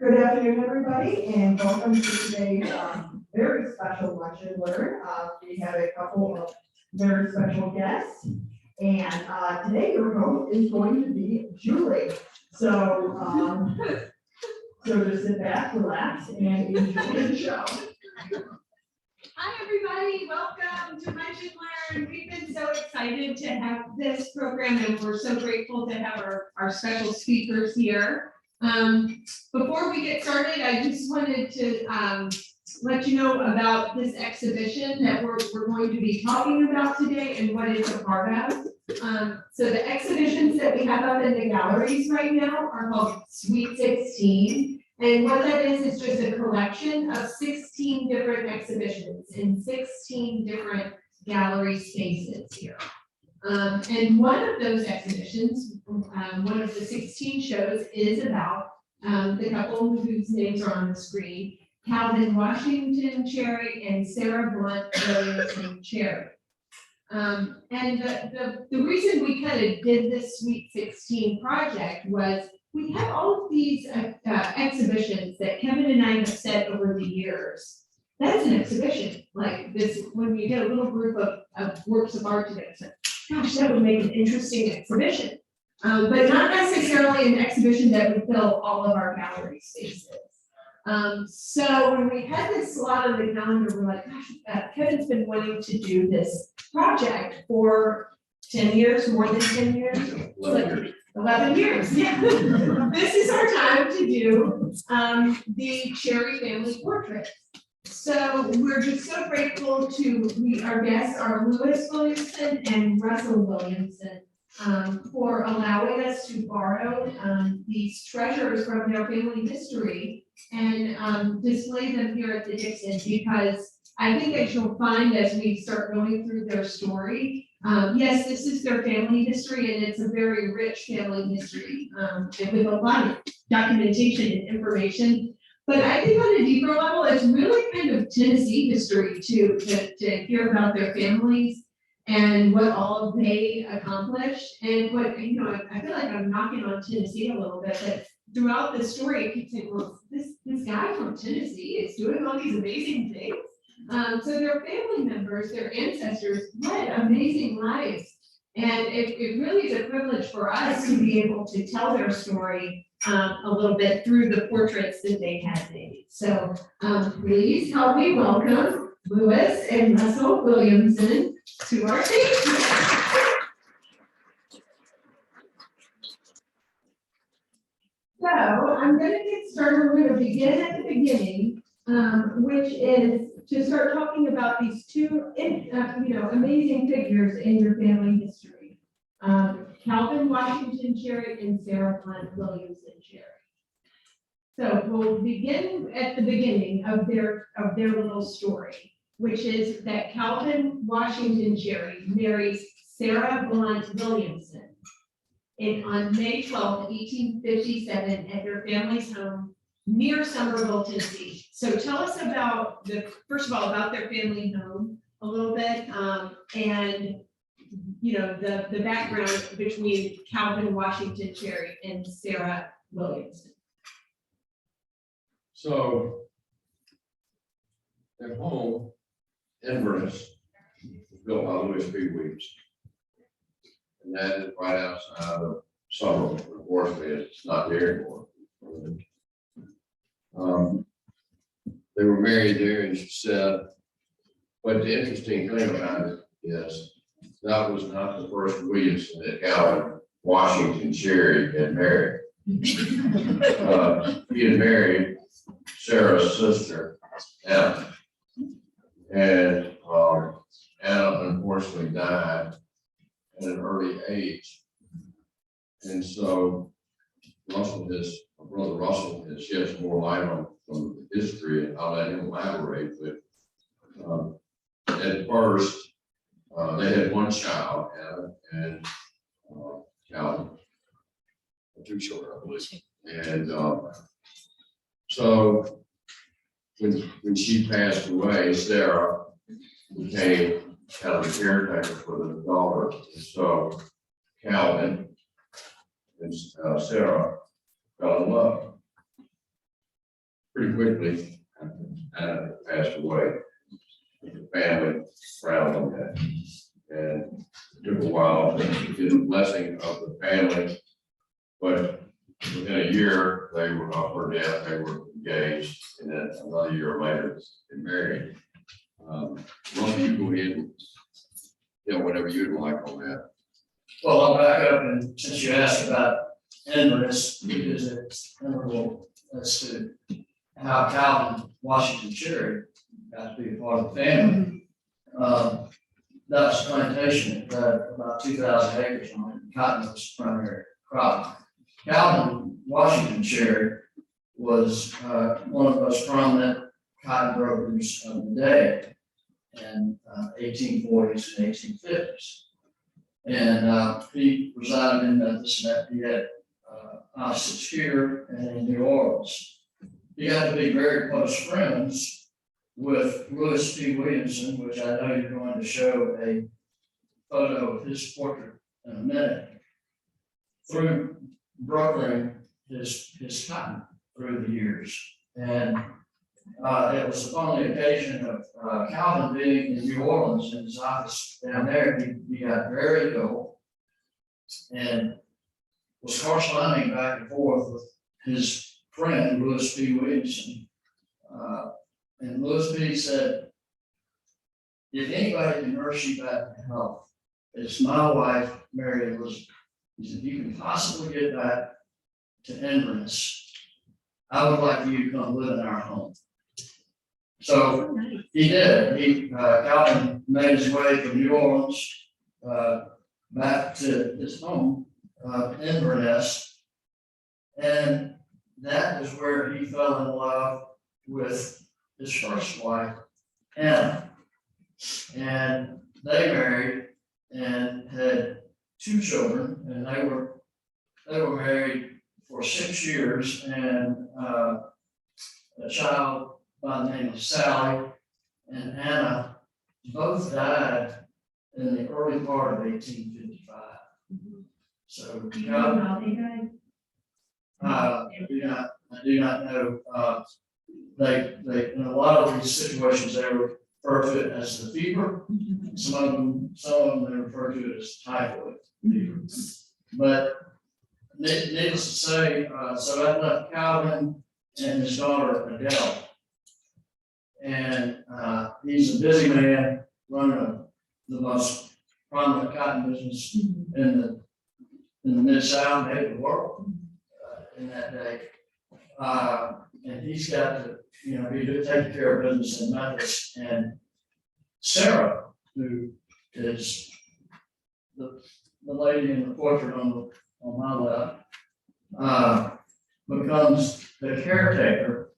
Good afternoon, everybody, and welcome to today's very special lunch and learn. We have a couple of very special guests, and today your host is going to be Julie. So just sit back, relax, and enjoy the show. Hi, everybody. Welcome to Munch and Learn. We've been so excited to have this program, and we're so grateful to have our special speakers here. Before we get started, I just wanted to let you know about this exhibition that we're going to be talking about today and what it's a part of. So the exhibitions that we have up in the galleries right now are called Sweet 16. And what that is just a collection of 16 different exhibitions in 16 different gallery spaces here. And one of those exhibitions, one of the 16 shows is about the couple whose names are on the screen, Calvin Washington Cherry and Sarah Blount Williamson Cherry. And the reason we kind of did this Sweet 16 project was we have all of these exhibitions that Kevin and I have said over the years. That's an exhibition, like this, when you get a little group of works of art together, it's like, gosh, that would make an interesting exhibition. But not necessarily an exhibition that would fill all of our gallery spaces. So when we had this slot on the calendar, we're like, gosh, Kevin's been wanting to do this project for 10 years, more than 10 years. 11 years, yeah. This is our time to do the Cherry family portrait. So we're just so grateful to, our guests are Lewis Williamson and Russell Williamson for allowing us to borrow these treasures from their family history and display them here at the Dixon, because I think as you'll find as we start going through their story, yes, this is their family history, and it's a very rich family history, and with a lot of documentation and information. But I think on a deeper level, it's really kind of Tennessee history too, to hear about their families and what all they accomplished, and what, I feel like I'm knocking on Tennessee a little bit, but throughout the story, I keep saying, well, this guy from Tennessee is doing all these amazing things. So their family members, their ancestors led amazing lives. And it really is a privilege for us to be able to tell their story a little bit through the portraits that they had made. So please help me welcome Lewis and Russell Williamson to our stage. So I'm going to get started. We're going to begin at the beginning, which is to start talking about these two, amazing figures in your family history, Calvin Washington Cherry and Sarah Blount Williamson Cherry. So we'll begin at the beginning of their little story, which is that Calvin Washington Cherry marries Sarah Blount Williamson on May 12, 1857, at their family's home near Somerville, Tennessee. So tell us about first of all, about their family home a little bit, and the background between Calvin Washington Cherry and Sarah Williamson. So their home, Inverness, was built by Louis B. Weeks. And that is right outside of Somerville. Unfortunately, it's not there anymore. They were married there, and she said, but the interesting thing about it is that was not the first Williamson that Calvin Washington Cherry had married. He had married Sarah's sister, Anna. And Anna unfortunately died at an early age. And so Brother Russell has shed more light on the history, and I'll let him elaborate. But at first, they had one child, Anna and Calvin, two children, I believe. And so when she passed away, Sarah became kind of a caretaker for the daughter. And so Calvin and Sarah fell in love. pretty quickly, passed away. The family frowned on that. And it took a while to get the blessing of the family. But within a year, they were off her death, they were engaged, and then another year later, they married. Why don't you go ahead and tell whatever you'd like on that? Well, I'll back up, and since you asked about Inverness, because it's integral as to how Calvin Washington Cherry got to be a part of the family. That was a plantation that had about 2,000 acres on it. Cotton was the primary crop. Calvin Washington Cherry was one of the most prominent cotton brokers of the day in 1840s and 1850s. And he resided in Memphis, and he had offices here and in New Orleans. He got to be very close friends with Lewis P. Williamson, which I know you're going to show a photo of his portrait in a minute, through brokering his cotton through the years. And it was upon the occasion of Calvin being in New Orleans in his office down there, he got very ill and was corresponding back and forth with his friend, Lewis P. Williamson. And Lewis P. said, if anybody can nurse you back to health, it's my wife, Mary Elizabeth. He said, if you can possibly get back to Inverness, I would like you to come live in our home. So he did. Calvin made his way from New Orleans back to his home, Inverness. And that is where he fell in love with his first wife, Anna. And they married and had 2 children, and they were married for 6 years, and a child by the name of Sally and Anna both died in the early part of 1855. So I do not know. They in a lot of these situations they refer to it as the fever. Some of them they refer to it as typhoid fever. But needless to say, so that left Calvin and his daughter Adele. And he's a busy man running the most prominent cotton business in the Mid-South, maybe the world in that day. And he's got to, be taking care of business in Memphis. And Sarah, who is the lady in the portrait on my left, becomes the caretaker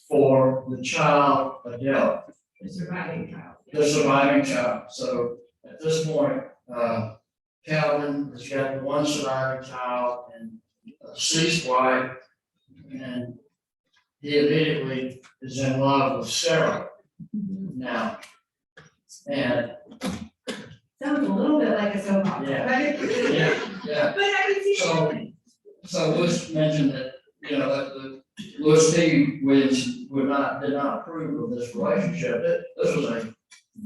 for the child Adele. The surviving child. The surviving child. So at this point, Calvin has got the one surviving child and a deceased wife, and he immediately is in love with Sarah now. And Sounds a little bit like a soap opera. yeah. But I can see that. So Lewis mentioned that, that the Lewis P. Williamson did not approve of this relationship. This was a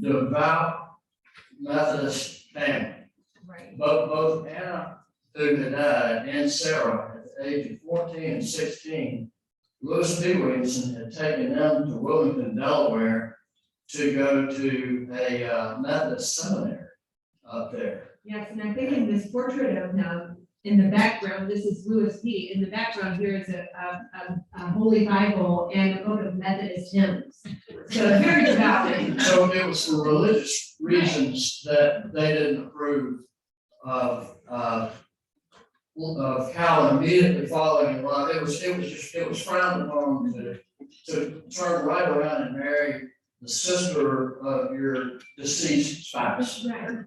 devout Methodist family. Right. Both Anna, who had died, and Sarah at the age of 14 and 16, Lewis P. Williamson had taken them to Wilmington, Delaware, to go to a Methodist seminary up there. Yes, and I'm thinking this portrait of him in the background, this is Lewis P. In the background here is a Holy Bible and a book of Methodist hymns. So it's very devout. So it was for religious reasons that they didn't approve of Calvin immediately falling in love. It was frowned upon to turn right around and marry the sister of your deceased spouse. Right.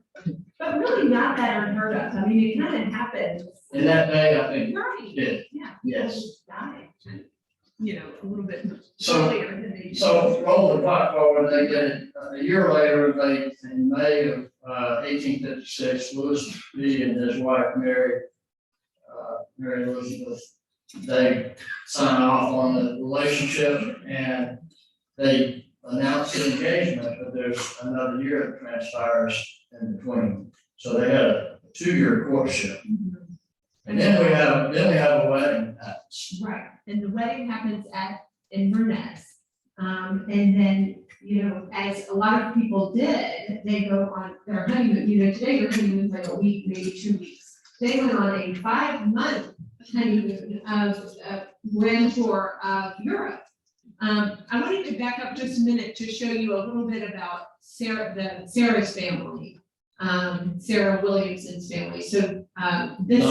But really not that unheard of. I mean, it kind of happens. In that day, I think Right. it did. Yeah. Yes. Die. A little bit So- earlier than they. So roll the clock forward, they get it, a year later, in May of 1856, Lewis P. and his wife Mary Elizabeth they sign off on the relationship and they announce the engagement, but there's another year that transpires in between. So they had a 2-year courtship. And then we have a wedding that happens. Right, and the wedding happens at Inverness. And then, you know, as a lot of people did, they go on their honeymoon, you know, today your honeymoon's like a week, maybe 2 weeks. They went on a 5-month honeymoon of grand tour of Europe. I wanted to back up just a minute to show you a little bit about Sarah's family, Sarah Williamson's family. So this.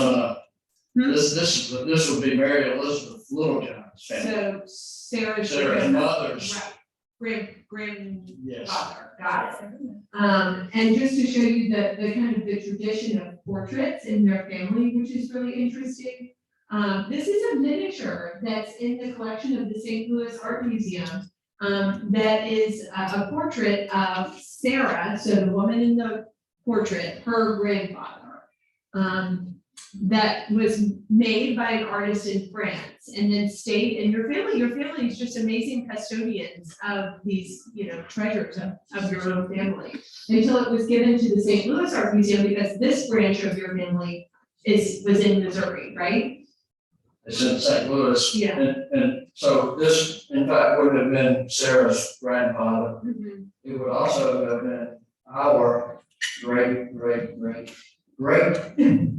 This would be Mary Elizabeth Littlejohn's family. So Sarah's mother's. Right, grandfather, Yes. got it. And just to show you the kind of the tradition of portraits in their family, which is really interesting. This is a miniature that's in the collection of the St. Louis Art Museum. That is a portrait of Sarah, so the woman in the portrait, her grandfather. That was made by an artist in France and then stayed in your family. Your family is just amazing custodians of these, you know, treasures of your own family until it was given to the St. Louis Art Museum because this branch of your family was in Missouri, right? It's in St. Louis. Yeah. And so this, in fact, would have been Sarah's grandfather. It would also have been our great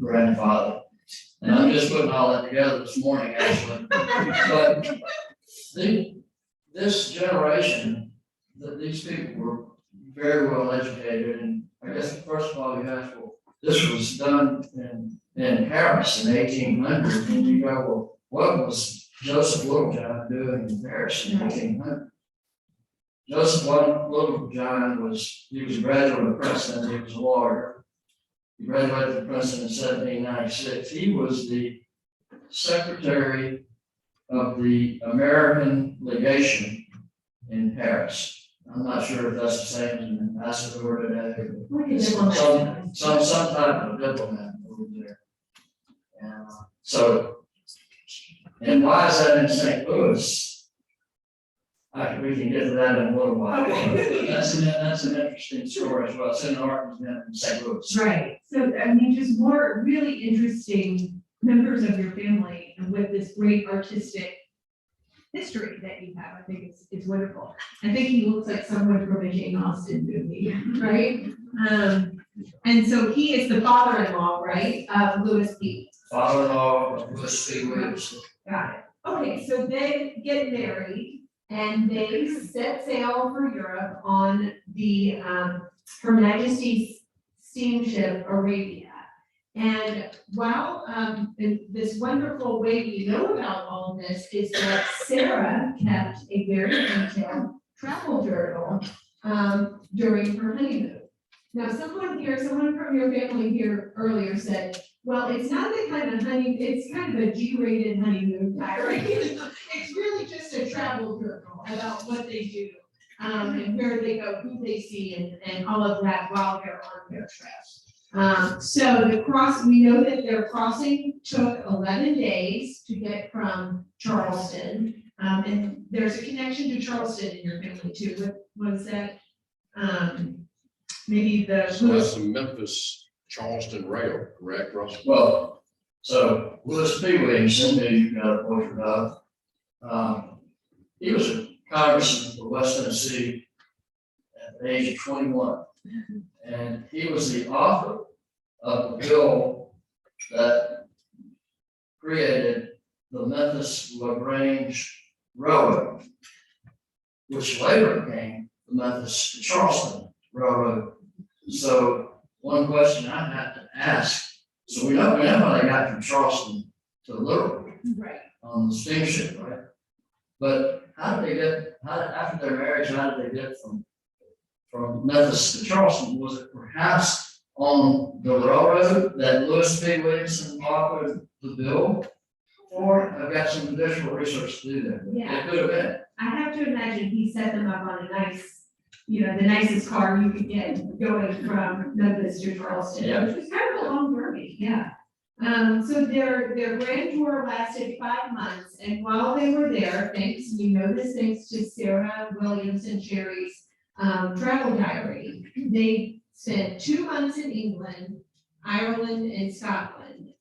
grandfather. And I'm just putting all that together this morning, actually. But this generation, these people were very well educated. And I guess first of all, you ask, well, this was done in Paris in 1800. And you go, well, what was Joseph Littlejohn doing in Paris in 1800? Joseph Littlejohn he was a graduate of Princeton, he was a lawyer. He graduated from Princeton in 1796. He was the secretary of the American legation in Paris. I'm not sure if that's the same as an ambassador today, but some type of diplomat over there. And and why is that in St. Louis? We can get to that in a little while. That's an interesting story as well. It's in the Art Museum in St. Louis. Right, so I mean, just more really interesting members of your family and with this great artistic history that you have. I think it's wonderful. I think he looks like someone from a Jane Austen movie, right? And so he is the father-in-law, right, of Louis P. Father-in-law of Louis P. Williamson. Got it. Okay, so they get married and they set sail for Europe on the Her Majesty's steamship Arabia. And while in this wonderful way we know about all of this is that Sarah kept a very detailed travel journal during her honeymoon. Now, someone from your family here earlier said, well, it's not the kind of it's kind of a G-rated honeymoon diary. It's really just a travel journal about what they do, and where they go, who they see, and all of that while they're on their trip. So we know that their crossing took 11 days to get from Charleston, and there's a connection to Charleston in your family too. What is that? Maybe So that's the Memphis Charleston Rail, correct, Russell? Well, so Louis P. Williamson, who you've got a portrait of, he was a congressman for West Tennessee at the age of 21. And he was the author of the bill that created the Memphis-LaGrange Railroad, which later became the Memphis to Charleston Railroad. So one question I have to ask, so we know how they got from Charleston to Littlejohn right. on the steamship, right? But after their marriage, how did they get from Memphis to Charleston? Was it perhaps on the railroad that Louis P. Williamson authored the bill? Or I've got some additional research to do there. Yeah. It could have been. I have to imagine he set them up on a nice, the nicest car you could get going from Memphis to Charleston, Yeah. which was kind of a long journey, yeah. So their grand tour lasted 5 months, and while they were there, thanks to Sarah Williamson Cherry's travel diary, they spent 2 months in England, Ireland, and Scotland.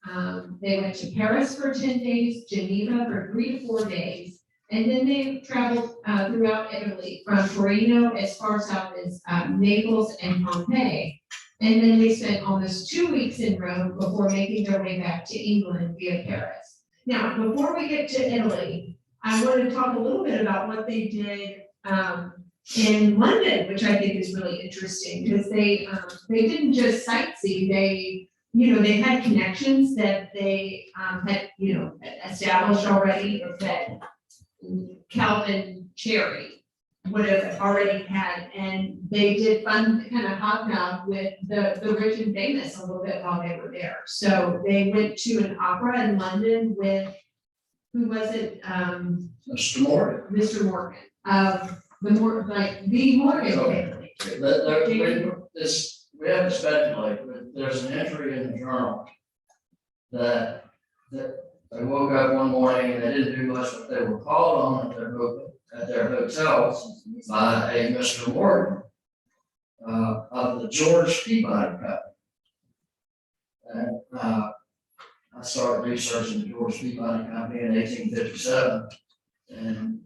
They went to Paris for 10 days, Geneva for 3 to 4 days, and then they traveled throughout Italy, from Torino as far south as Naples and Pompeii. And then they spent almost 2 weeks in Rome before making their way back to England via Paris. Now, before we get to Italy, I want to talk a little bit about what they did in London, which I think is really interesting, because they didn't just sightsee, they had connections that they had, established already, or that Calvin Cherry would have already had, and they did fun kind of hobnob with the rich and famous a little bit while they were there. So they went to an opera in London with, who was it? Mr. Morgan. Mr. Morgan, the Morgan family. We have to speculate, but there's an entry in the journal that they woke up one morning and they didn't do much, but they were called on at their hotel by a Mr. Morgan of the George Peabody Company. And I started researching the George Peabody Company in 1857, and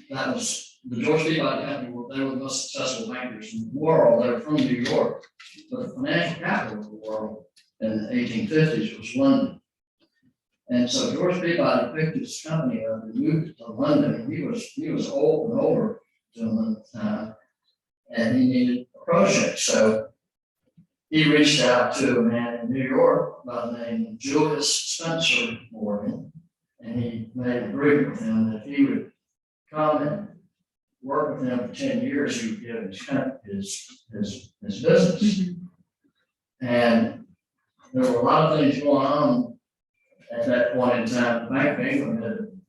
that was the George Peabody Company. They were the most successful bankers in the world. They were from New York, but the financial capital of the world in the 1850s was London. And so George Peabody picked his company up and moved to London. He was old and older gentleman at the time, and he needed a project. So he reached out to a man in New York by the name of Julius Spencer Morgan, and he made an agreement with him that if he would come and work with him for 10 years, he would give his business. And there were a lot of things going on at that point in time. The Bank of England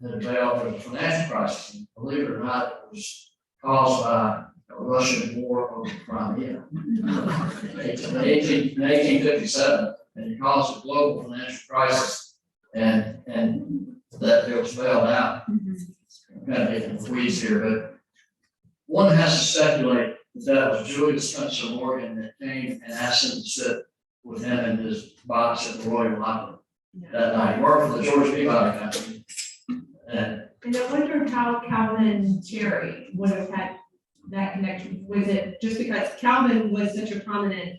had bailed for the financial crisis. And believe it or not, it was caused by a Russian war over Crimea in 1857, and it caused a global financial crisis, and that it was bailed out. I'm kind of getting the weeds here, but one has to speculate that was Julius Spencer Morgan that came and asked him to sit with him in his box at the Royal Opera that night. He worked for the George Peabody Company. And I wonder how Calvin Cherry would have had that connection. Was it just because Calvin was such a prominent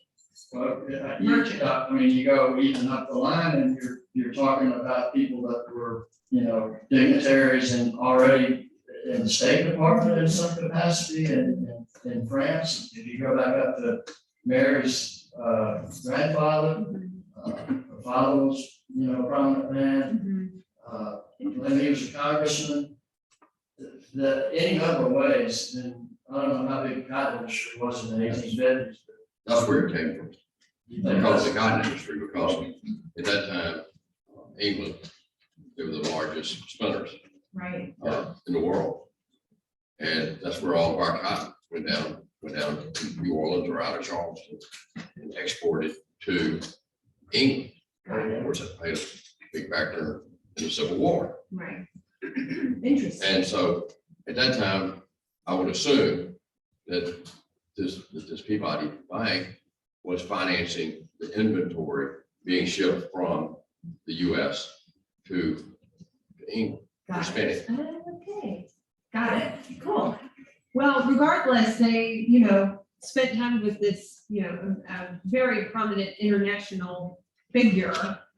merchant? I mean, you go even up the line and you're talking about people that were, dignitaries and already in the State Department in some capacity in France. If you go back up to Mary's grandfather, her father was, a prominent man. When he was a congressman, any number of ways, and I don't know how big the cotton industry was in the 1850s. That's where it came from. They called it the cotton industry because at that time, England, they were the largest spinners Right. In the world. And that's where all of our cotton went down to New Orleans or out of Charleston and exported to England. Of course, that played a big factor in the Civil War. Right. Interesting. And so at that time, I would assume that this Peabody Bank was financing the inventory being shipped from the US to England. Got Spin it. Okay, got it. Cool. Well, regardless, they, spent time with this, a very prominent international figure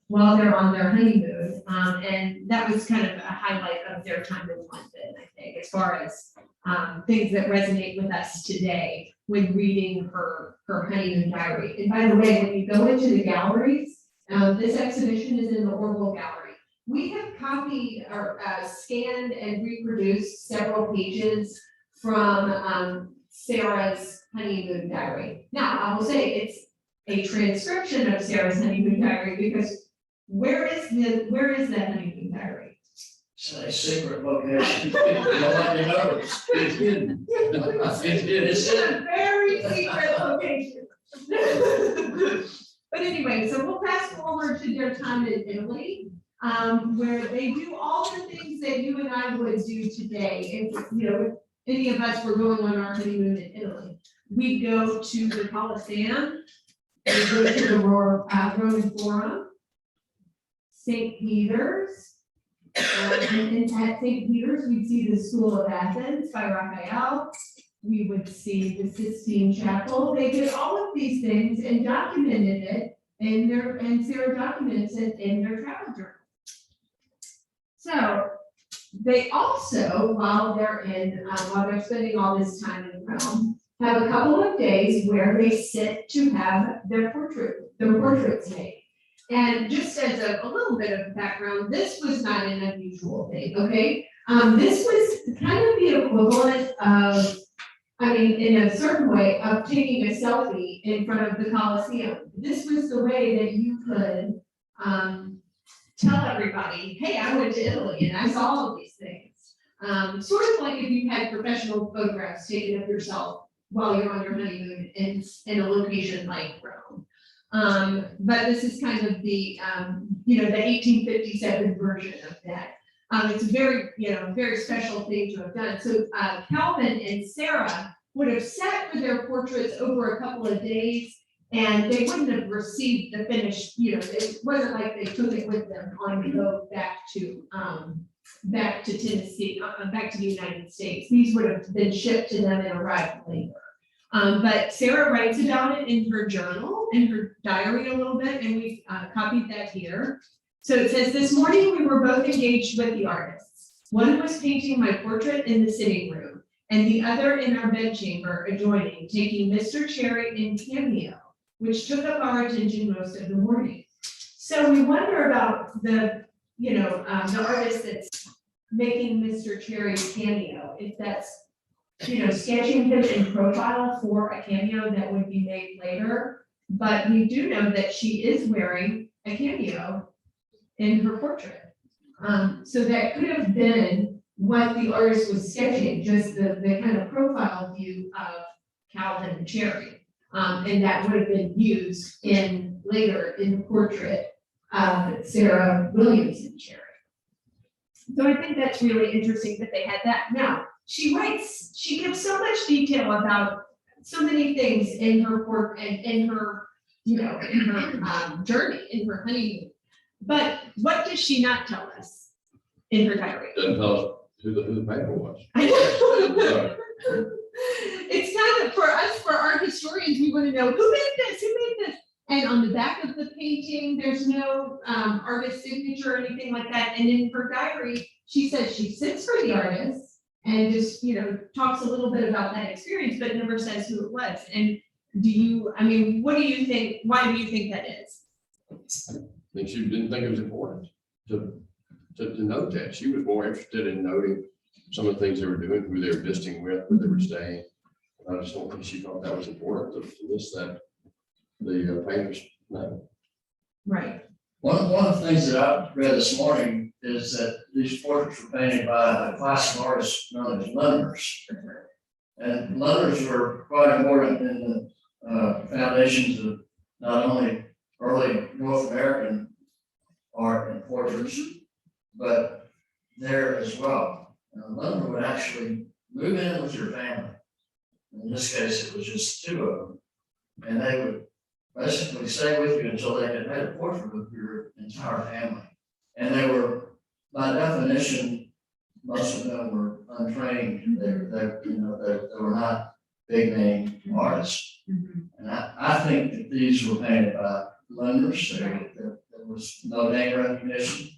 while they're on their honeymoon. And that was kind of a highlight of their time in London, I think, as far as things that resonate with us today when reading her honeymoon diary. And by the way, when you go into the galleries, this exhibition is in the Orwell Gallery. We have copied or scanned and reproduced several pages from Sarah's honeymoon diary. Now, I will say it's a transcription of Sarah's honeymoon diary because where is the honeymoon diary? It's a secret location. It's hidden. It's It's a very secret location. But anyway, so we'll fast forward to their time in Italy, where they do all the things that you and I would do today. If, if any of us were going on our honeymoon in Italy, we go to the Colosseum, we go to the Roman Forum, St. Peter's, and at St. Peter's, we'd see the School of Athens by Raphael. We would see the Sistine Chapel. They did all of these things and documented it and Sarah documents it in their travel journal. So they also, while they're spending all this time in Rome, have a couple of days where they sit to have their portraits made. And just as a little bit of background, this was not an unusual thing, okay? This was kind of the equivalent of, in a certain way, of taking a selfie in front of the Colosseum. This was the way that you could tell everybody, hey, I went to Italy and I saw all of these things. Sort of like if you had professional photographs taken of yourself while you're on your honeymoon in a location like Rome. But this is kind of the, the 1857 version of that. It's a very, very special thing to have done. So Calvin and Sarah would have sat for their portraits over a couple of days, and they wouldn't have received the finished, it wasn't like they took it with them on the boat back to Tennessee, back to the United States. These would have been shipped to them and arrived later. But Sarah writes about it in her journal, in her diary a little bit, and we've copied that here. So it says, this morning we were both engaged with the artists. One was painting my portrait in the sitting room, and the other in our bedchamber adjoining, taking Mr. Cherry in cameo, which took up our attention most of the morning. So we wonder about the artist that's making Mr. Cherry cameo, if that's, sketching him in profile for a cameo that would be made later. But we do know that she is wearing a cameo in her portrait. So that could have been what the artist was sketching, just the kind of profile view of Calvin and Cherry. And that would have been used later in the portrait of Sarah Williamson Cherry. So I think that's really interesting that they had that. Now, she gives so much detail about so many things in her journey, in her honeymoon. But what does she not tell us in her diary? Doesn't tell us who the paper was. I know. It's kind of, for our historians, we want to know who made this. And on the back of the painting, there's no artist signature or anything like that. And in her diary, she says she sits for the artist and just, talks a little bit about that experience, but never says who it was. And what do you think? Why do you think that is? I think she didn't think it was important to note that. She was more interested in noting some of the things they were doing, who they were visiting with, where they were staying. I just don't think she thought that was important to list that the painters. No. Right. One of the things that I read this morning is that these portraits were painted by a class of artists known as Lindners. And Lindners were quite important in the foundations of not only early North American art and portraits, but there as well. Lindner would actually move in with your family. In this case, it was just two of them. And they would basically stay with you until they had made a portrait of your entire family. And they were, by definition, most of them were untrained. They were not big name artists. And I think that these were painted by Lindners. There was no name recognition.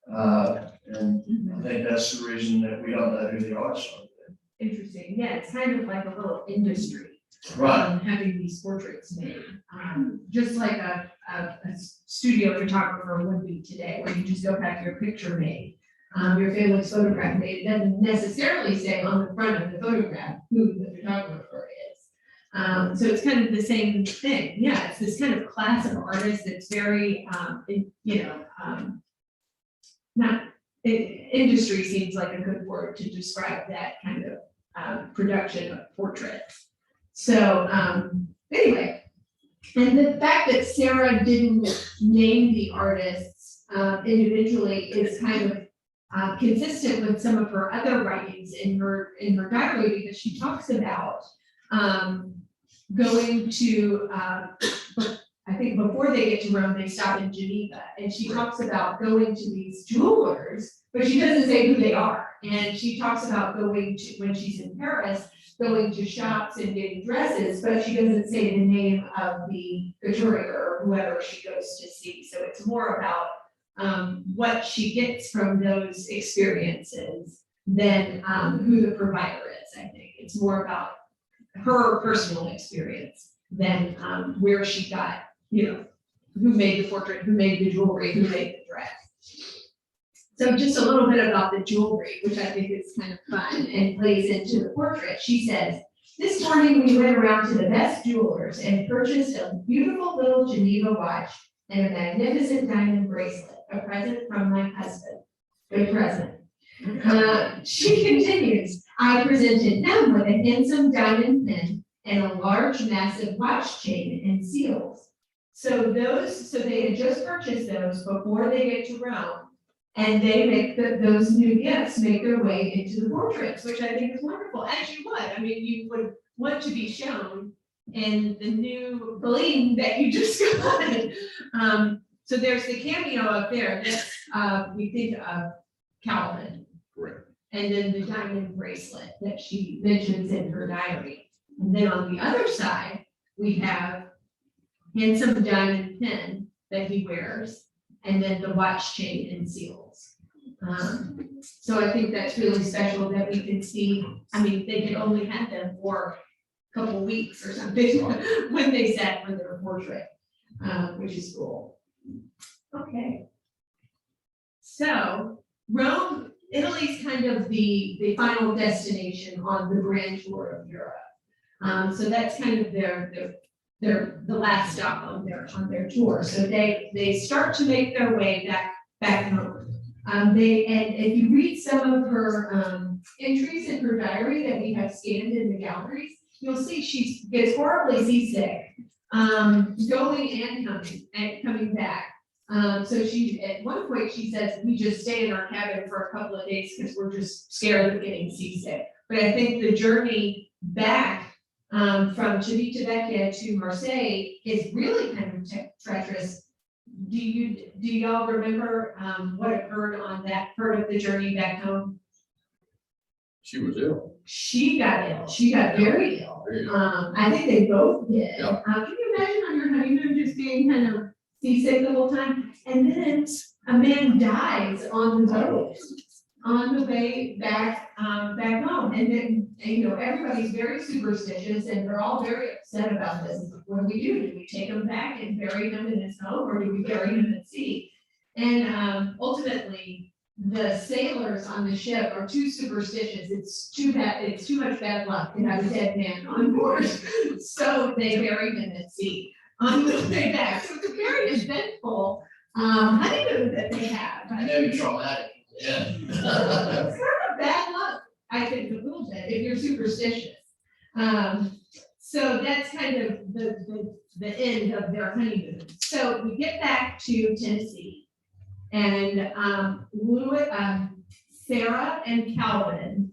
And I think that's the reason that we don't know who the artists are. Interesting. Yeah, it's kind of like a little industry. Right. Having these portraits made, just like a studio photographer would be today, where you just go have your picture made, your family's photograph made. It doesn't necessarily say on the front of the photograph who the photographer is. So it's kind of the same thing. Yeah, it's this kind of class of artists that's very, industry seems like a good word to describe that kind of production of portraits. So anyway, And the fact that Sarah didn't name the artists individually is kind of consistent with some of her other writings in her diary, because she talks about going to, I think before they get to Rome, they stop in Geneva, and she talks about going to these jewelers, but she doesn't say who they are. And she talks about going to, when she's in Paris, going to shops and getting dresses, but she doesn't say the name of the couturier or whoever she goes to see. So it's more about what she gets from those experiences than who the provider is, I think. It's more about her personal experience than where she got, who made the portrait, who made the jewelry, who made the dress. So just a little bit about the jewelry, which I think is kind of fun and plays into the portrait. She says, "This morning we went around to the best jewelers and purchased a beautiful little Geneva watch and a magnificent diamond bracelet, a present from my husband." Good present. She continues, "I presented them with a handsome diamond pin and a large massive watch chain and seals." So they had just purchased those before they get to Rome. And they make those new gifts make their way into the portraits, which I think is wonderful, as you would. I mean, you would want to be shown in the new bling that you just got. So there's the cameo up there. That's, we think of Calvin. Correct. And then the diamond bracelet that she mentions in her diary. And then on the other side, we have handsome diamond pin that he wears, and then the watch chain and seals. So I think that's really special that we can see. I mean, they could only have them for a couple weeks or something when they sat for their portrait, which is cool. Okay. So Rome, Italy's kind of the final destination on the grand tour of Europe. So that's kind of the last stop on their tour. So they start to make their way back home. And if you read some of her entries in her diary that we have scanned in the galleries, you'll see she gets horribly seasick, going and coming back. So she, at one point, she says, "We just stay in our cabin for a couple of days because we're just scared of getting seasick." But I think the journey back from Civitavecchia to Marseille is really kind of treacherous. Do y'all remember what occurred on that part of the journey back home? She was ill. She got ill. She got very ill. Very ill. I think they both did. Yeah. Can you imagine on your honeymoon just being kind of seasick the whole time? And then a man dies on the boat on the way back home. And then, everybody's very superstitious and they're all very upset about this. What do we do? Do we take him back and bury him in his home, or do we bury him at sea? And ultimately, the sailors on the ship are too superstitious. It's too much bad luck to have a dead man on board. So they bury him at sea on the way back. So it's a very eventful honeymoon that they have. Maybe traumatic, yeah. It's kind of bad luck, I think, a little bit, if you're superstitious. So that's kind of the end of their honeymoon. So we get back to Tennessee, and Sarah and Calvin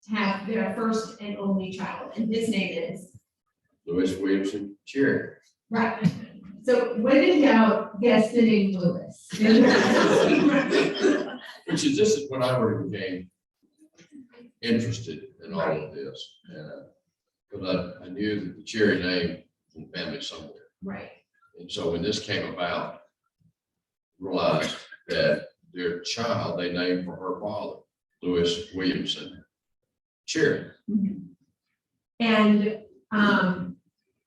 have their first and only child, and his name is Louis Williamson Cherry. right. So when did y'all guess the name Louis? Which is, this is when I really became interested in all of this. Because I knew that the Cherry name was in the family somewhere. Right. And so when this came about, realized that their child, they named for her father, Louis Williamson Cherry. And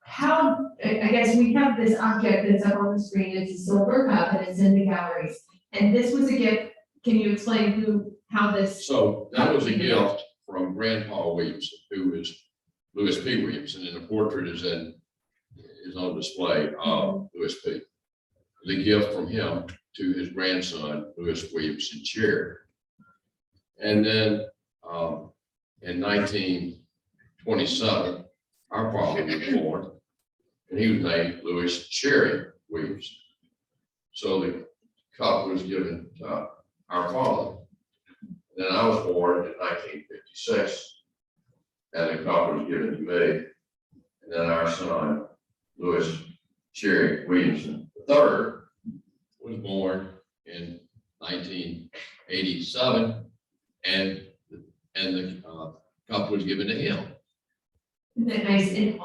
how, I guess we have this object that's up on the screen. It's a silver cup and it's in the galleries. And this was a gift. Can you explain how this? So that was a gift from Grandpa Williamson, who is Louis P. Williamson, and the portrait is on display of Louis P. The gift from him to his grandson, Louis Williamson Cherry. And then in 1927, our father was born, and he was named Louis Cherry Williamson. So the cup was given to our father. Then I was born in 1956, and the cup was given to me. And then our son, Louis Cherry Williamson III, was born in 1987, and the cup was given to him. Isn't that nice? And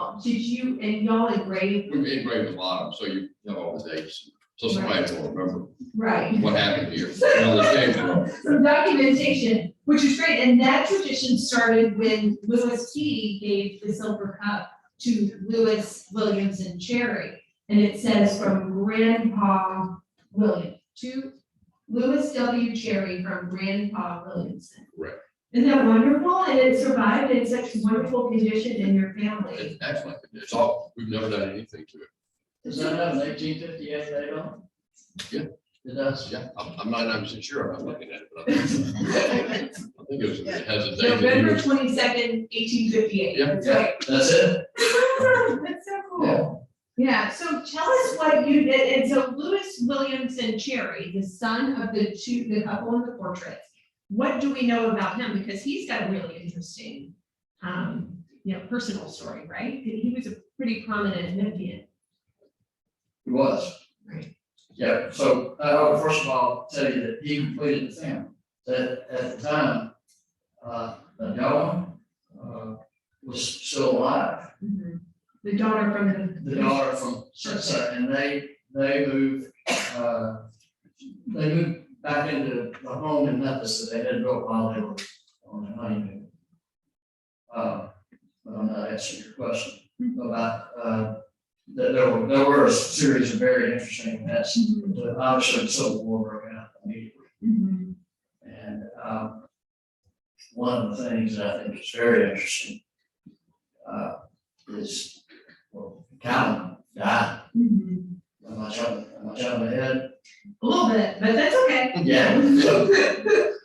and y'all engraved? We engraved the bottom, so you have all the dates, so somebody will remember Right. what happened here. Well, this came from. Some documentation, which is great, and that tradition started when Louis T. gave the silver cup to Russell Williamson Cherry, and it says from Grandpa William to Louis W. Cherry from Grandpa Williamson. Right. Isn't that wonderful? And it survived in such wonderful condition in your family. It's excellent. It's all, we've never done anything to it. Does that have an 1858 date on it? Yeah. It does? Yeah, I'm not 100% sure. I'm not looking at it, but I think it has a date. November 22nd, 1858. Yeah. That's right. That's it? That's so cool. Yeah, so tell us what you did. And so Louis Williamson Cherry, the son of the couple in the portraits, what do we know about him? Because he's got a really interesting, personal story, right? He was a pretty prominent Memphian. He was. Right. Yeah, so I would first of all tell you that he completed the family. That at the time, the daughter was still alive. Mm-hmm. The daughter from The daughter from and they moved back into the home in Memphis that they had built while they were on their honeymoon. But I'm not answering your question about that there were a series of very interesting events. Obviously, the Civil War broke out immediately. Mm-hmm. And one of the things that I think is very interesting is, well, Calvin died. Mm-hmm. Am I jumping ahead? A little bit, but that's okay. Yeah. So,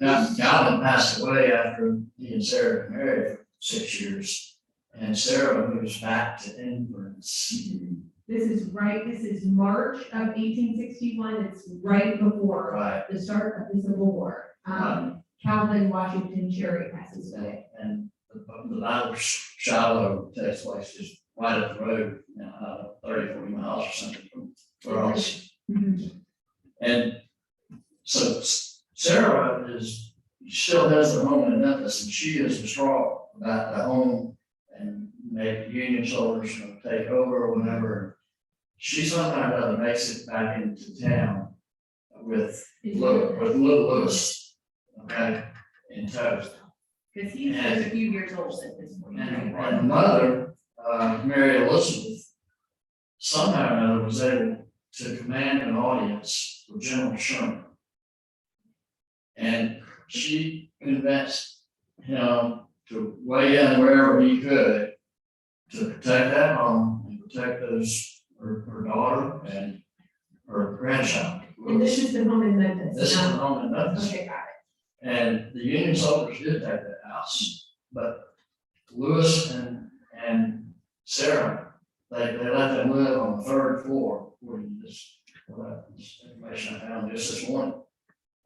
now, Calvin passed away after he and Sarah were married for 6 years. And Sarah moves back to Inverness. This is March of 1861. It's right before Right. the start of the Civil War. Calvin Washington Cherry passes away. And the Battle of Shiloh takes place just right up the road, 30-40 miles or something from where I was. And so Sarah still has the home in Memphis, and she is distraught about the home and maybe Union soldiers will take over or whatever. She somehow or other makes it back into town with little Louis, okay, in tow. Because he's just a few years old at this point. And the mother, Mary Elizabeth, somehow or another was able to command an audience for General Sherman. And she convinced him to weigh in wherever he could to protect that home and protect her daughter and her grandchild. And this is the home in Memphis. This is the home in Memphis. Okay, got And the Union soldiers did take that house, but Louis and Sarah, they let them live on the 3rd floor, according to this information I found just this morning.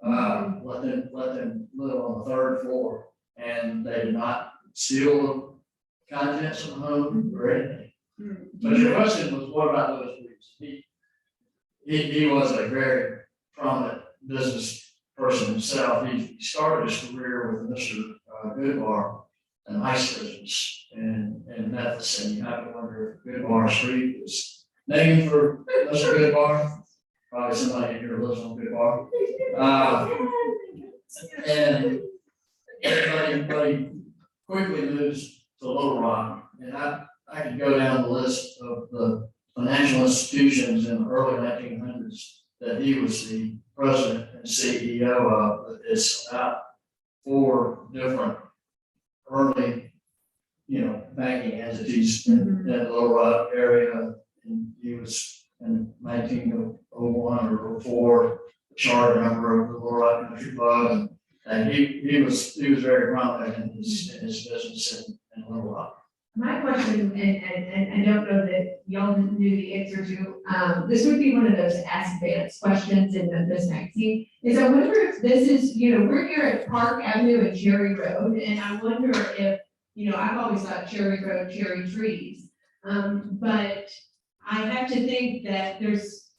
Let them live on the 3rd floor, and they did not steal the contents of the home or anything. But your question was, what about Louis Williamson? He was a very prominent business person himself. He started his career with Mr. Goodbar, an ice business in Memphis, and you have to wonder if Goodbar Street was named for Mr. Goodbar. Probably somebody here lives on Goodbar. And everybody quickly moves to Little Rock, and I could go down the list of the financial institutions in the early 1900s that he was the president and CEO of, but it's about 4 different early, banking entities in the Little Rock area. And he was in 1901 or 04, charter member of the Little Rock Country Club, and he was very prominent in his business in Little Rock. My question question, and I don't know that y'all knew the answer to, this would be one of those Ask Vance questions in this magazine, is I wonder if this is, we're here at Park Avenue and Cherry Road, and I wonder if, I've always thought Cherry Road, cherry trees. But I have to think that there's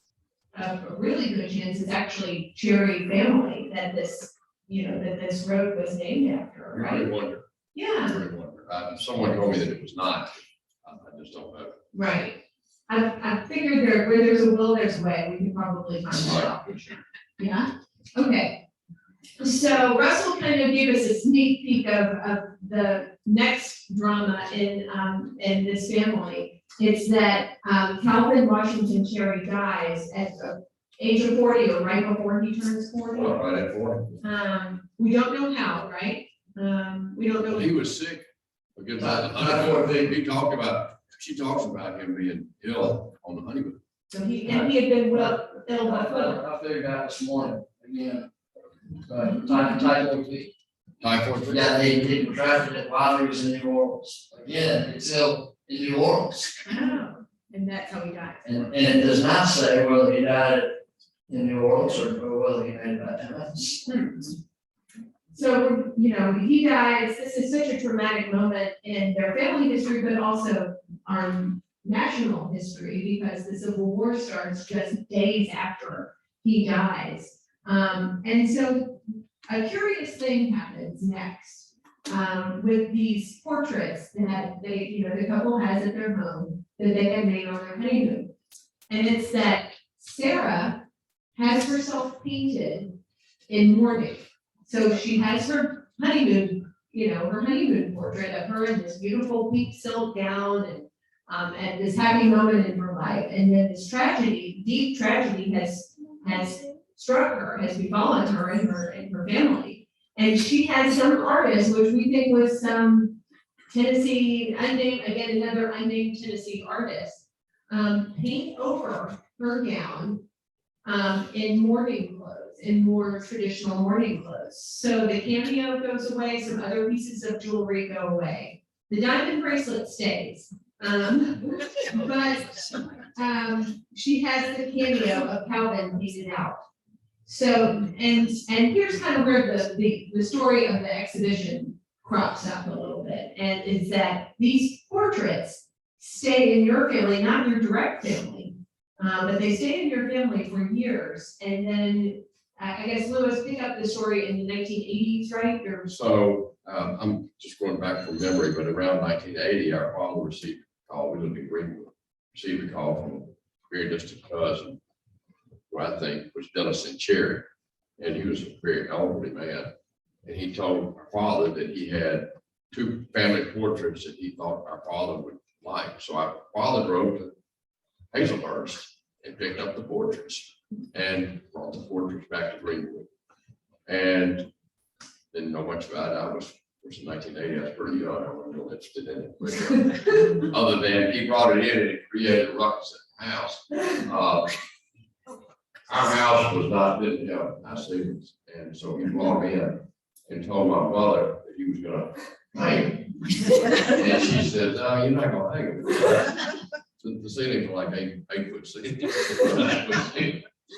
a really good chance it's actually Cherry family that this, that this road was named after, I right? really wonder, Yeah. I really wonder. Someone told me that it was not. I just don't know. Right. I figured where there's a will, there's a way. We can probably find that out. Yeah, okay. So Russell kind of gave us a sneak peek of the next drama in this family. It's that Calvin Washington Cherry dies at the age of 40 or right before he turns 40. Well, right at 40. We don't know how, right? We don't know. Well, he was sick. Because she talks about him being ill on the honeymoon. So he had been ill before. I figured out this morning, again, typhoid fever. Typhoid fever? Yeah, he contracted it while he was in New Orleans. Again, it's still in New Orleans. Oh, and that's how he died. And it does not say whether he died in New Orleans or whether he made it back to Memphis. So, he dies. This is such a traumatic moment in their family history, but also our national history, because the Civil War starts just days after he dies. And so a curious thing happens next with these portraits that the couple has at their home that they had made on their honeymoon. And it's that Sarah has herself painted in mourning. So she has her honeymoon, her honeymoon portrait of her in this beautiful pink silk gown and this happy moment in her life. And then this tragedy, deep tragedy has struck her, has befallen her and her family. And she had some artist, which we think was some Tennessee, another unnamed Tennessee artist, paint over her gown in mourning clothes, in more traditional mourning clothes. So the cameo goes away, some other pieces of jewelry go away. The diamond bracelet stays. But she has the cameo of Calvin painted out. So, and here's kind of where the story of the exhibition crops up a little bit, and is that these portraits stay in your family, not your direct family, but they stay in your family for years. And then I guess Lewis picked up the story in the 1980s, right? So I'm just going back from memory, but around 1980, our father received a call. We lived in Greenwood, received a call from a very distant cousin, who I think was Dennis and Cherry, and he was a very elderly man. And he told our father that he had two family portraits that he thought our father would like. So our father drove to Hazelhurst and picked up the portraits and brought the portraits back to Greenwood. And didn't know much about it. It was in 1980, I was pretty young, I wasn't real interested in it. But, other than he brought it in and it created a ruckus at the house. Our house didn't have nice ceilings, and so he brought me in and told my mother that he was gonna hang it. And she said, "No, you're not gonna hang it." The ceilings were like 8 foot ceilings.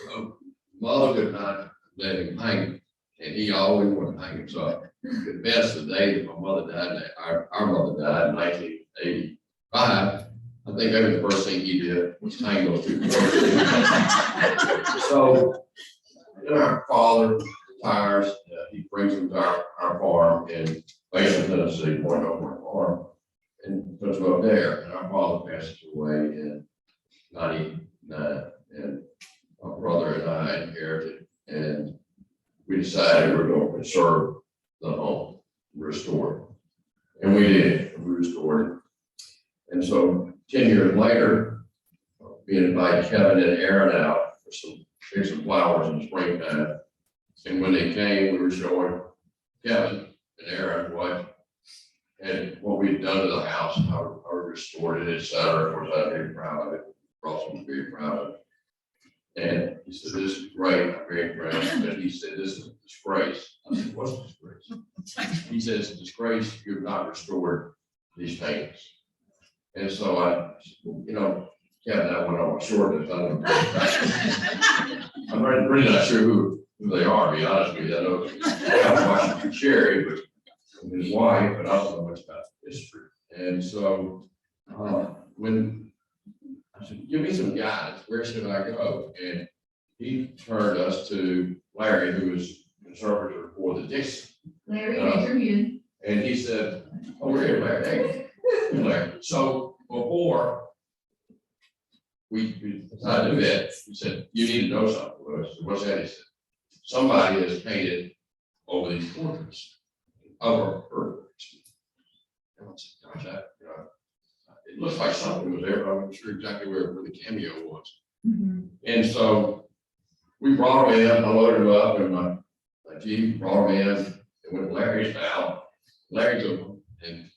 So mother would not let him hang it, and he always wanted to hang it. So the best of the day that my mother died, our mother died in 1985. I think maybe the first thing he did was hang those two portraits. So then our father retires, he brings them to our farm in Mason, Tennessee, Point Over farm, and puts them up there. And our father passes away in 99, and my brother and I inherited, and we decided we're going to conserve the home, restore it. And we did, we restored it. And so 10 years later, we invited Kevin and Aaron out for pick some flowers in the springtime. And when they came, we were showing Kevin and Aaron what we'd done to the house, how we restored it, et cetera. Of course, I'm very proud of it. Russell was very proud of it. And he said, "This is great, I'm very impressed." But he said, "This is a disgrace." I said, "What's a disgrace?" He says, "Disgrace, you have not restored these paintings." And so Kevin, that went on my short list. I'm really not sure who they are, to be honest with you. I know Cal Washington Cherry, but his wife, but I don't know much about history. And so when I said, give me some guidance, where should I go? And he turned us to Larry, who was interpreter for the Dixon. Larry, raise your hand. And he said, oh, we're here, Larry. Hey, Larry. So before we decided to vet, he said, you need to know something. I said, what's that? He said, somebody has painted over these portraits of our earthquakes. And I said, gosh, it looks like something was there, but I'm not sure exactly where the cameo was. And so we brought him in, I loaded him up, and my team brought him in, and went to Larry's house. Larry took him, and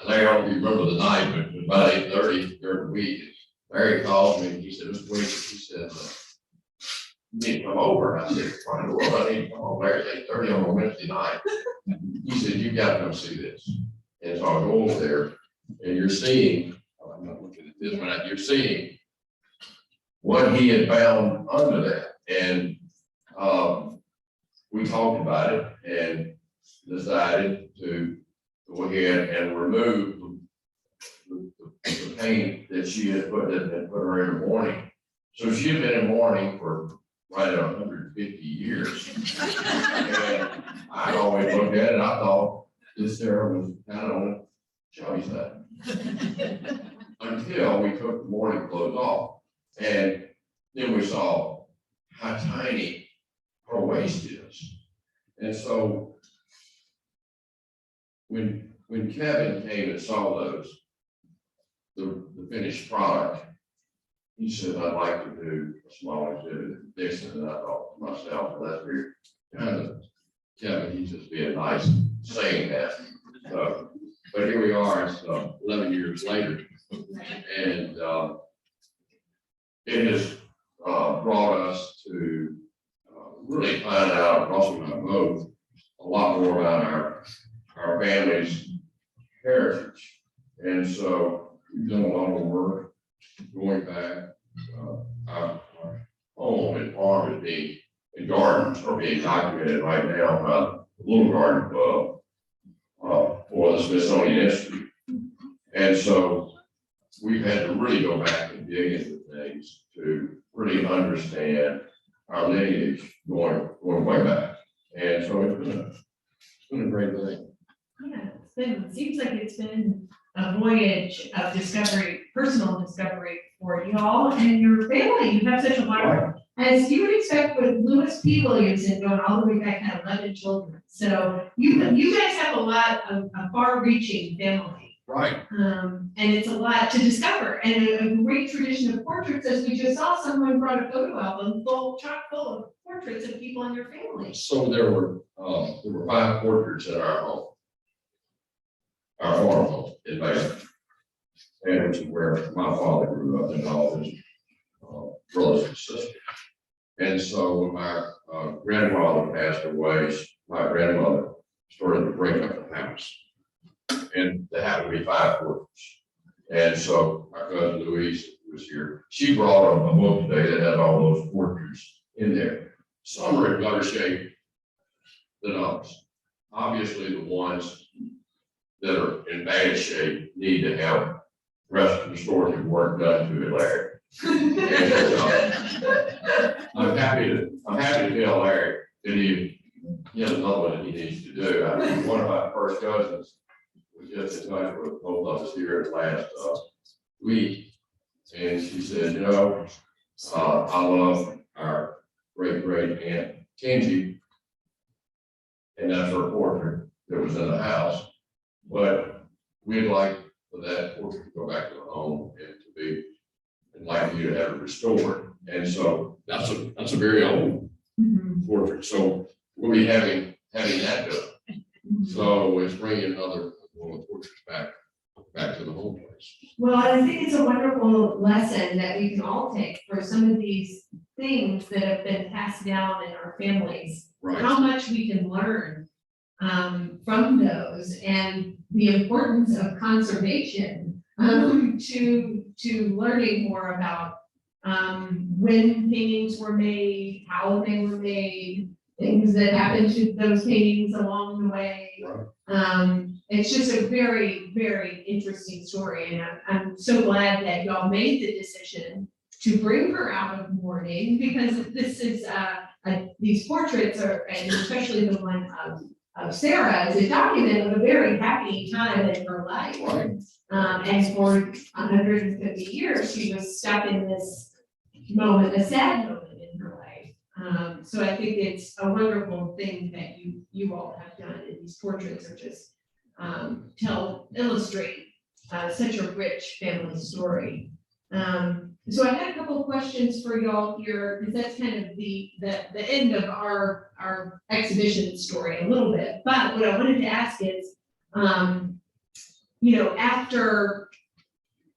Larry, I don't know if you remember the night, but it was about 8:30 during the week. Larry called me, and he said, Mr. Williamson, he said, you need to come over. And I said, why in the world I need to come over? Larry's 8:30 on a Wednesday night. He said, you got to come see this. And so I go over there, and you're seeing, I'm not looking at this, but you're seeing what he had found under that. And we talked about it and decided to go ahead and remove the paint that she had put her in the mourning. So she had been in mourning for right at 150 years. And I always looked at it, I thought this Sarah was kind of on the chubby side. Until we took the mourning clothes off. And then we saw how tiny her waist is. And so when Kevin came and saw those, the finished product, he said, I'd like to do a small exhibit at Dixon. And I thought to myself, well, that's very kind of Kevin, he's just being nice saying that. So, but here we are, it's 11 years later. And it has brought us to really find out, Russell and I both, a lot more about our family's heritage. And so we've done a lot of work going back. Our home and farm is being, and gardens are being documented right now by the Little Garden Club for the Smithsonian Institute. And so we've had to really go back and dig into things to really understand our lineage going way back. And so it's been a great thing. Yeah, it seems like it's been a voyage of discovery, personal discovery for y'all and your family. You have such a wonderful, as you would expect with Lewis P. Williamson going all the way back, had 11 children. So you guys have a lot of a far-reaching family. Right. And it's a lot to discover, and a great tradition of portraits, as we just saw, someone brought a photo album chock full of portraits of people in your family. So there were 5 portraits in our home. Our farm home in Ivory, and which is where my father grew up and all his brothers and sisters. And so when my grandfather passed away, my grandmother started to break up the house. And there happened to be 5 portraits. And so my cousin Louise was here. She brought a book today that had all those portraits in there. Some are in better shape than others. Obviously, the ones that are in bad shape need to have restorative work done to it, Larry. And, I'm happy to tell Larry that he has another one that he needs to do. One of my first cousins was just in touch with both of us here last week, and she said, I love our great aunt Kenji, and that's her portrait that was in the house. But we'd like for that portrait to go back to the home and to be, and like you to have it restored. And so that's a very old portrait. So we'll be having that done. So it's bringing another one of the portraits back to the home place. Well, I think it's a wonderful lesson that we can all take for some of these things that have been passed down in our families. Right. How much we can learn from those, and the importance of conservation to learning more about when paintings were made, how they were made, things that happened to those paintings along the way. It's just a very, very interesting story, and I'm so glad that y'all made the decision to bring her out of mourning, because this is these portraits are, and especially the one of Sarah, is a document of a very happy time in her life. And for 150 years, she was stuck in this moment, a sad moment in her life. So I think it's a wonderful thing that you all have done, and these portraits are just illustrate such a rich family story. So I had a couple of questions for y'all here, because that's kind of the end of our exhibition story a little bit. But what I wanted to ask is, after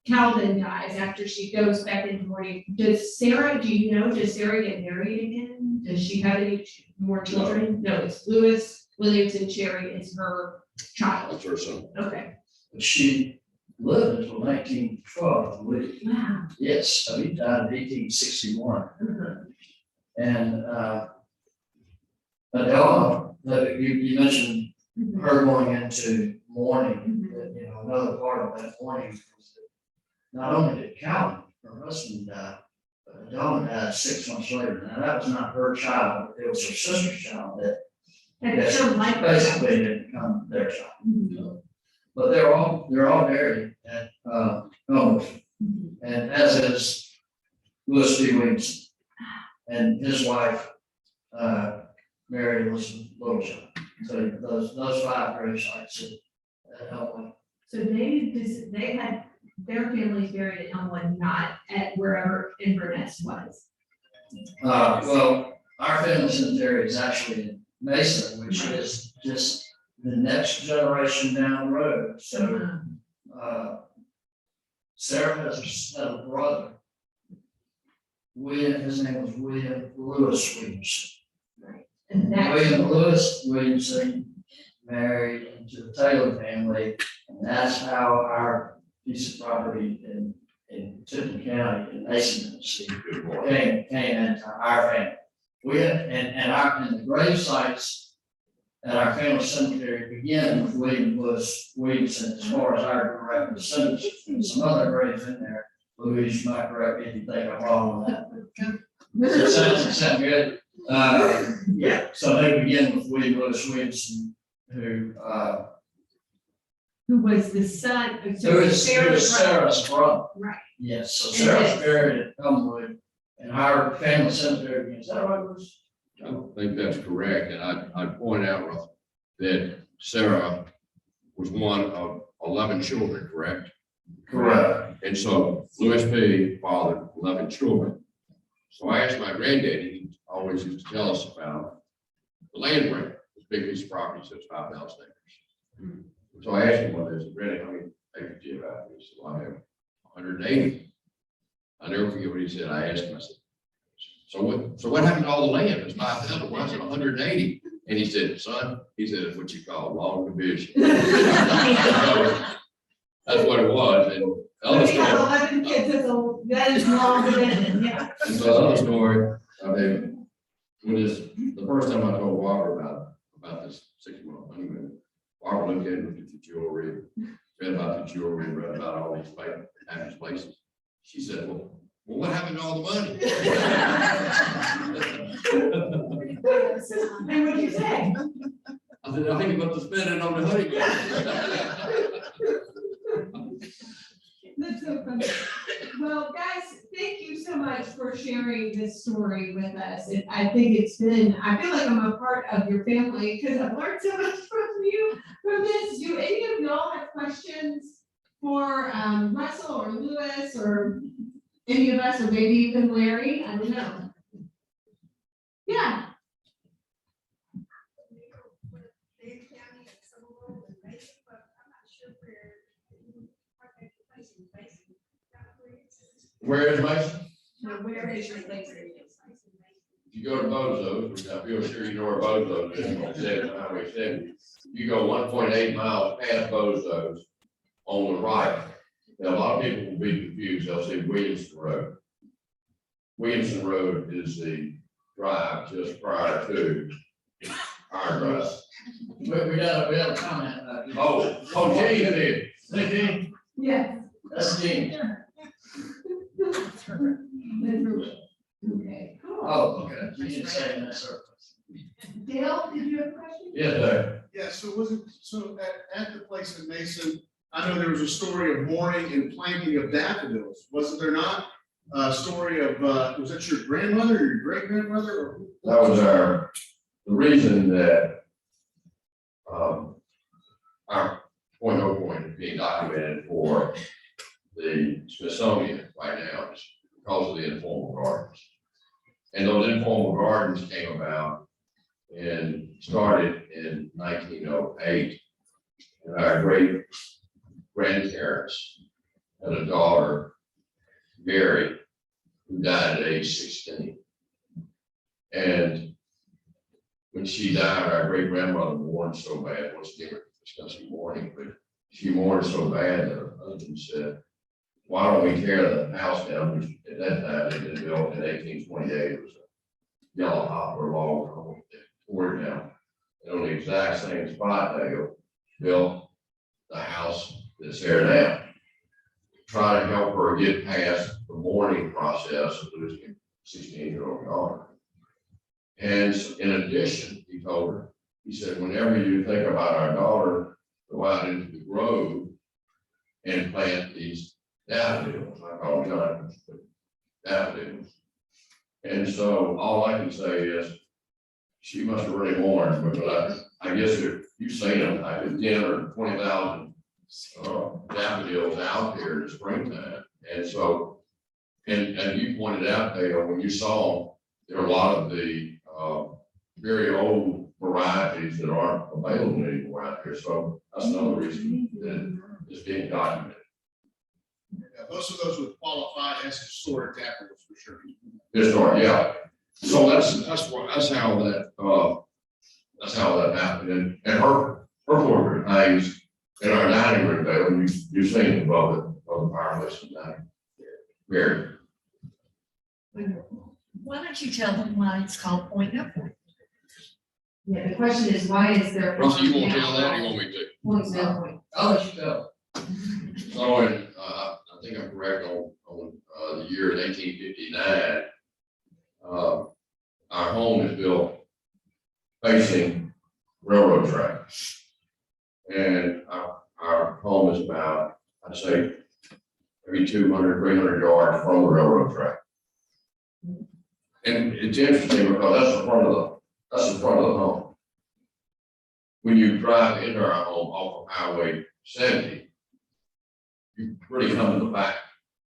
Calvin dies, after she goes back into mourning, does Sarah get married again? Does she have any more children? No, it's Lewis Williamson Cherry is her child. That's her son. Okay. But she lived until 1912, I believe. Wow. Yes, so he died in 1861. And, but you mentioned her going into mourning, another part of that mourning was that not only did Calvin, her husband, die, but Donna died 6 months later. Now, that was not her child, it was her sister's child that basically didn't become their child. But they're all buried at Elmwood, and as is Lewis D. Williamson and his wife, Mary Elizabeth Littlejohn. So those 5 grave sites at Elmwood. So they had their families buried at Elmwood, not at wherever Inverness was. Well, our family cemetery is actually in Mesa, which is just the next generation down the road. So Sarah has a brother. His name was William Lewis Williamson. And William Lewis Williamson married into the Taylor family, and that's how our piece of property in Tipton County in Mason, Tennessee came into our family. We had, and the grave sites at our family cemetery begin with William Lewis Williamson as far as our direct descendants. There's some other graves in there. Louise, you might correct me if you think I'm wrong on that. Does that sound good? Yeah, so they begin with William Lewis Williamson, who was the son of who is Sarah's brother. Right. Yes, so Sarah's buried at Elmwood, and our family cemetery begins. Is that right, Bruce? I think that's correct, and I'd point out, Russell, that Sarah was one of 11 children, correct? Correct. And so Louis P. fathered 11 children. So I asked my granddaddy, he always used to tell us about the land grant, this big piece of property, so it's 5,000 acres. So I asked him one day, I said, Granny, how many acres do you have? He said, well, I have 180. I'll never forget what he said. I asked him, I said, so what happened to all the land? It's 5,000, why is it 180? And he said, son, he said, it's what you call long division. That's what it was. And We have 11 kids, that is long division, yeah. And so the other story, I mean, the first time I told Barbara about this 6-month honeymoon, Barbara looked at the jewelry, read about the jewelry, read about all these happy places. She said, well, what happened to all the money? And what did you say? I said, I think about to spend it on the honeymoon. That's so funny. Well, guys, thank you so much for sharing this story with us. I think I feel like I'm a part of your family because I've learned so much from this. Do any of y'all have questions for Russell or Lewis or any of us, or maybe even Larry? I don't know. Yeah. Where is Mason? Now, where is your place? If you go to Bozo's, which I feel sure you know where Bozo's is, on Highway 70, you go 1.8 miles past Bozo's on the right, Now, a lot of people will be confused, they'll say Williamson Road. Williamson Road is the drive just prior to our drive. We got a comment. Oh, Gene did. Hey, Gene? Yes. That's Dean. Okay, cool. Oh, okay. You didn't say that, sir. Dale, did you have a question? Yes, sir. Yeah, so was it, so at the place in Mason, I know there was a story of mourning and planting of daffodils, wasn't there not? A story of, was that your grandmother or your great grandmother or? That was the reason that, our point is being documented for the Smithsonian right now is because of the informal gardens. And those informal gardens came about and started in 1908. And our great grandparents had a daughter, Mary, who died at age 16. And when she died, our great grandmother mourned so bad, once again, we're discussing mourning, but she mourned so bad that her husband said, why don't we tear the house down, which at that time had been built in 1828, it was a yellow poplar log home, they tore it down. And on the exact same spot, they built the house that's there now. Try to help her get past the mourning process of losing a 16-year-old daughter. And in addition, he told her, he said, whenever you think about our daughter, go out into the grove and plant these daffodils. I call them giants, but daffodils. And so all I can say is, she must have really mourned, because I guess if you've seen them, I could 10 or 20,000 daffodils out there in the springtime. And so, and you pointed out, Dale, when you saw them, there are a lot of the very old varieties that aren't available anymore out there. So that's another reason that it's being documented. Yeah, most of those would qualify as historic daffodils for sure. Historic, yeah. So that's how that happened. And her portrait hangs in our dining room there. You've seen it above the fireplace and dining. Very. Why don't you tell them why it's called Point No Point? Yeah, the question is, why is there? Russell, you want to tell that or you want me to? Point No Point. I'll let you go. So in, I think I'm correct on the year 1859, our home is built facing railroad tracks. And our home is about, I'd say, maybe 200, 300 yards from the railroad track. And it's interesting because that's the front of the home. When you drive into our home off of Highway 70, you really come to the back.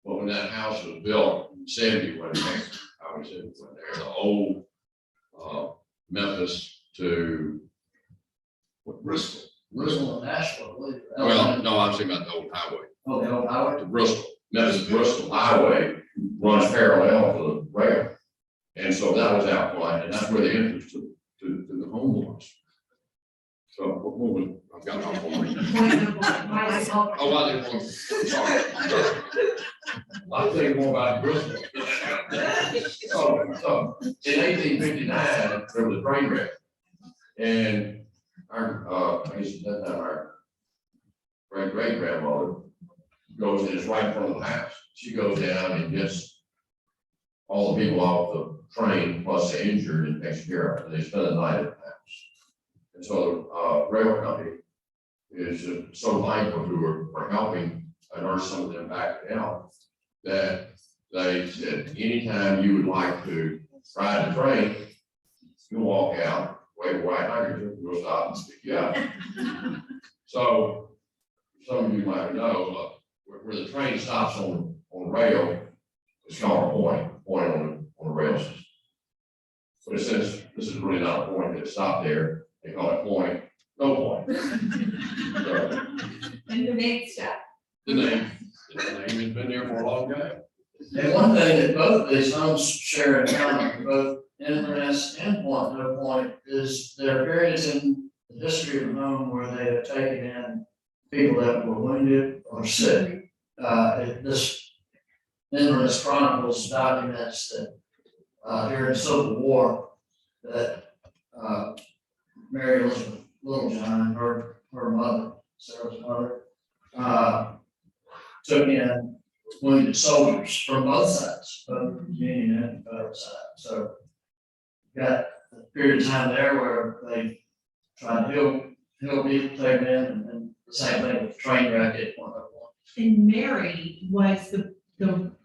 But when that house was built, 70 went there, Highway 70 went there, the old Memphis to Bristol. Russell and Nashville, I believe. well, no, I'm saying about the old highway, Oh, the old highway. to Bristol. Memphis Bristol Highway runs parallel to the rail. And so that was out wide, and that's where the entrance to the home was. So what was, I've got off on me. Point No Point. Why is it called? Oh, I didn't want, sorry. I'm thinking more about Bristol. So in 1859, there was a train wreck. And our, I guess at that time, our great grandmother goes, and it's right in front of the house. She goes down and gets all the people off the train plus the injured and takes care of it. And they spend the night at the house. And so the rail company is so thankful to her for helping nurse some of them back out that they said, anytime you would like to ride the train, you walk out, wave a white handkerchief, we'll stop and pick you up. So some of you might know, where the train stops on rail, it's called a point on the rail system. But since this is really not a point that stopped there, they call it point, no point. So, And the main step. the name has been there for a long time. And one thing that both of these homes share in common, both Inverness and Point No Point, is there are periods in the history of the home where they have taken in people that were wounded or sick. this Inverness Chronicles documents that, during the Civil War, that, Mary Elizabeth Littlejohn, her mother, Sarah's mother, took in wounded soldiers from both sides, both the Union and the Federal side. So got a period of time there where they tried to heal people, take them in, and the same thing with the train wreck at 101. And Mary was the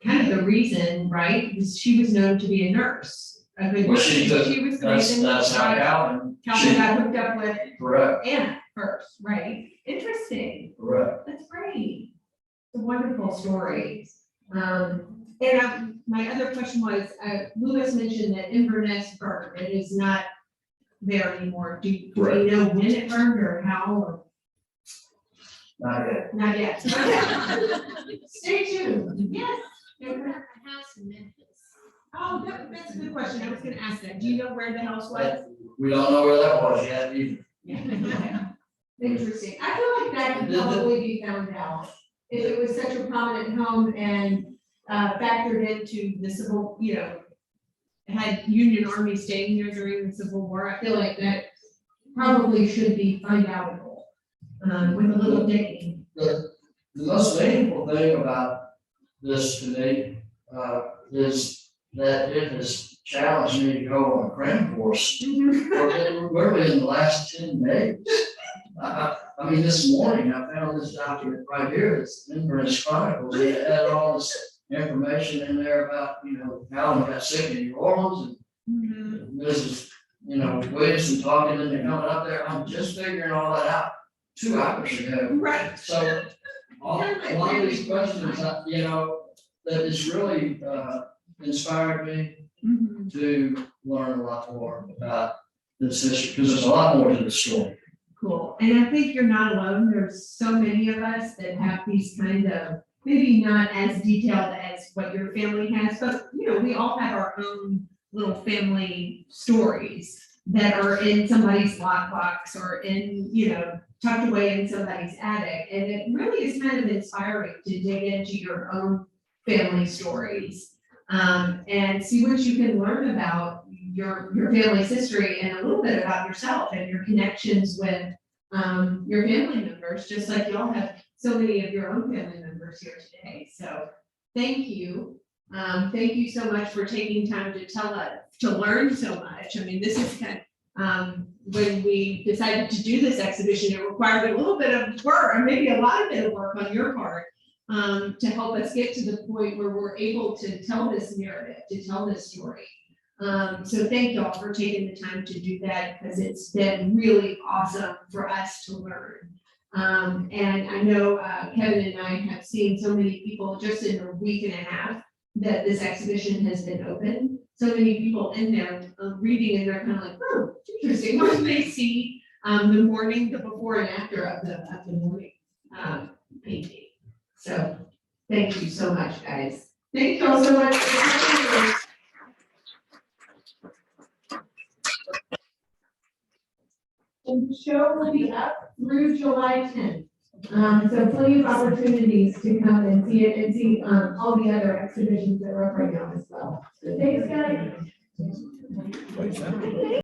kind of the reason, right? Because she was known to be a nurse. A good Well, nurse. she took- She was the reason. That's how Calvin. Calvin got hooked up with Correct, Anna first, right? Interesting. correct. That's great. It's a wonderful story. My other question was, Lewis mentioned that Inverness burned. It is not there anymore. Do we know when it burned or how or? Not yet. Not yet. Stay tuned. Yes. A house in Memphis. Oh, that's a good question. I was gonna ask that. Do you know where the house was? We don't know where that was yet either. Yeah. Interesting. I feel like that could probably be found out. If it was such a prominent home and factored into the civil, had Union Army staying here during the Civil War, I feel like that probably should be find outable with a little digging. The most meaningful thing about this to me, is that it has challenged me to go on a cram course. We're in the last 10 days. I mean, this morning I found this document right here, it's Inverness Chronicles, and it had all this information in there about, how they got sick in New Orleans and Mrs. Williamson talking and they're coming up there. I'm just figuring all that out 2 hours ago. Right. So all of these questions, that it's really inspired me to learn a lot more about this history, because there's a lot more to the story. Cool. And I think you're not alone. There's so many of us that have these kind of, maybe not as detailed as what your family has, but we all have our own little family stories that are in somebody's lockbox or in, tucked away in somebody's attic. And it really is kind of inspiring to dig into your own family stories and see what you can learn about your family's history and a little bit about yourself and your connections with your family members, just like y'all have so many of your own family members here today. So thank you. Thank you so much for taking time to tell us, to learn so much. I mean, this is kind of, when we decided to do this exhibition, it required a little bit of work, or maybe a lot of bit of work on your part, to help us get to the point where we're able to tell this narrative, to tell this story. So thank y'all for taking the time to do that, because it's been really awesome for us to learn. And I know Kevin and I have seen so many people just in a week and a half that this exhibition has been open. So many people in there reading, and they're kind of like, oh, interesting. When they see the before and after of the morning painting. So thank you so much, guys. Thank you all so much for coming. And the show will be up through July 10th. So plenty of opportunities to come and see it and see all the other exhibitions that are up right now as well. Thanks, guys.